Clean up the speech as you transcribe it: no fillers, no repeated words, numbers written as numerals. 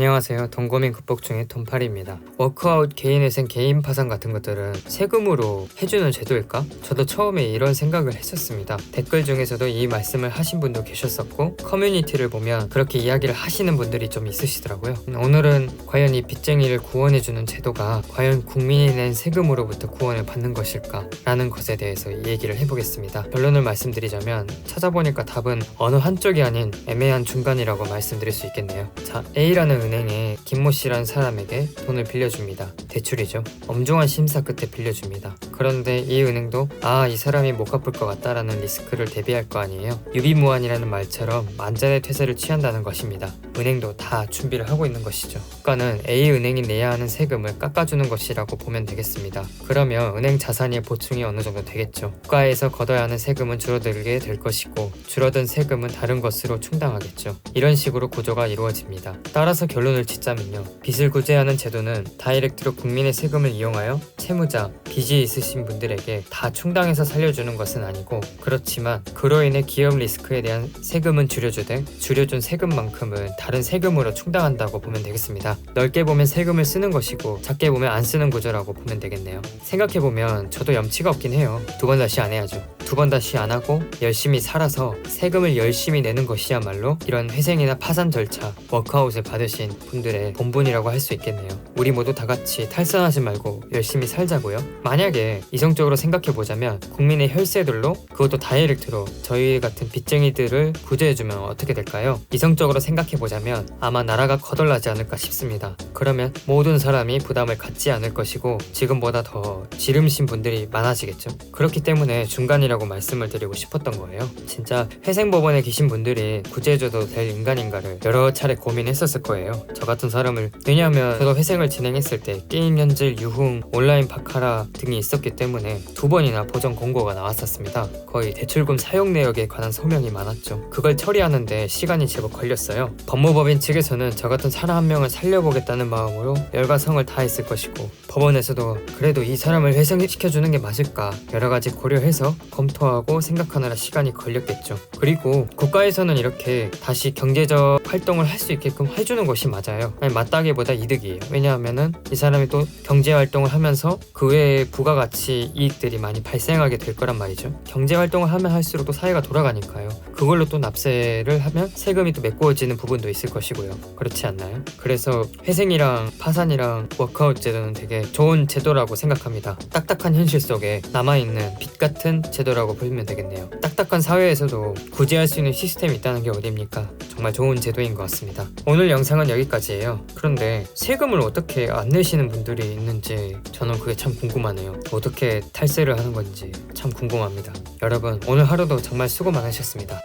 안녕하세요. 돈 고민 극복 중의 돈팔이입니다. 워크아웃, 개인회생, 개인 파산 같은 것들은 세금으로 해주는 제도일까? 저도 처음에 이런 생각을 했었습니다. 댓글 중에서도 이 말씀을 하신 분도 계셨었고 커뮤니티를 보면 그렇게 이야기를 하시는 분들이 좀 있으시더라고요. 오늘은 과연 이 빚쟁이를 구원해주는 제도가 과연 국민이 낸 세금으로부터 구원을 받는 것일까? 라는 것에 대해서 얘기를 해보겠습니다. 결론을 말씀드리자면 찾아보니까 답은 어느 한쪽이 아닌 애매한 중간이라고 말씀드릴 수 있겠네요. 자, A라는 은행에 김모 씨라는 사람에게 돈을 빌려줍니다. 대출이죠. 엄중한 심사 끝에 빌려줍니다. 그런데 이 은행도 이 사람이 못 갚을 것 같다라는 리스크를 대비할 거 아니에요. 유비무환이라는 말처럼 만전의 퇴세를 취한다는 것입니다. 은행도 다 준비를 하고 있는 것이죠. 국가는 A은행이 내야 하는 세금을 깎아주는 것이라고 보면 되겠습니다. 그러면 은행 자산의 보충이 어느 정도 되겠죠. 국가에서 걷어야 하는 세금은 줄어들게 될 것이고 줄어든 세금은 다른 것으로 충당하겠죠. 이런 식으로 구조가 이루어집니다. 따라서 결론을 짓자면요. 빚을 구제하는 제도는 다이렉트로 국민의 세금을 이용하여 채무자, 빚이 있으신 분들에게 다 충당해서 살려주는 것은 아니고 그렇지만 그로 인해 기업 리스크에 대한 세금은 줄여주되 줄여준 세금만큼은 다른 세금으로 충당한다고 보면 되겠습니다. 넓게 보면 세금을 쓰는 것이고 작게 보면 안 쓰는 구조라고 보면 되겠네요. 생각해보면 저도 염치가 없긴 해요. 두 번 다시 안 해야죠. 두 번 다시 안 하고 열심히 살아서 세금을 열심히 내는 것이야말로 이런 회생이나 파산 절차, 워크아웃을 받으신 분들의 본분이라고 할 수 있겠네요. 우리 모두 다 같이 탈선하지 말고 열심히 살자고요. 만약에 이성적으로 생각해보자면 국민의 혈세들로 그것도 다이렉트로 저희 같은 빚쟁이들을 구제해주면 어떻게 될까요? 이성적으로 생각해보자면 아마 나라가 거덜나지 않을까 싶습니다. 그러면 모든 사람이 부담을 갖지 않을 것이고 지금보다 더 지름신 분들이 많아지겠죠. 그렇기 때문에 중간이라고 말씀을 드리고 싶었던 거예요. 진짜 회생법원에 계신 분들이 구제해줘도 될 인간인가를 여러 차례 고민했었을 거예요. 저 같은 사람을. 왜냐하면 저도 회생을 진행했을 때 게임 현질, 유흥, 온라인 바카라 등이 있었기 때문에 2번이나 보전 공고가 나왔었습니다. 거의 대출금 사용 내역에 관한 서명이 많았죠. 그걸 처리하는데 시간이 제법 걸렸어요. 법무법인 측에서는 저 같은 사람 한 명을 살려보겠다는 마음으로 열과 성을 다했을 것이고 법원에서도 그래도 이 사람을 회생시켜주는 게 맞을까 여러 가지 고려해서 검토하고 생각하느라 시간이 걸렸겠죠. 그리고 국가에서는 이렇게 다시 경제적 활동을 할 수 있게끔 해주는 것이 맞아요. 아니, 맞다기보다 이득이에요. 왜냐하면은 이 사람이 또 경제활동을 하면서 그 외에 부가가치 이익들이 많이 발생하게 될 거란 말이죠. 경제활동을 하면 할수록 또 사회가 돌아가니까요. 그걸로 또 납세를 하면 세금이 또 메꿔지는 부분도 있을 것이고요. 그렇지 않나요? 그래서 회생이랑 파산이랑 워크아웃 제도는 되게 좋은 제도라고 생각합니다. 딱딱한 현실 속에 남아있는 빛 같은 제도라고 보면 되겠네요. 딱딱한 사회에서도 구제할 수 있는 시스템이 있다는 게 어딥니까? 정말 좋은 제도인 것 같습니다. 오늘 영상은 여기까지예요. 그런데 세금을 어떻게 안 내시는 분들이 있는지 저는 그게 참 궁금하네요. 어떻게 탈세를 하는 건지 참 궁금합니다. 여러분 오늘 하루도 정말 수고 많으셨습니다.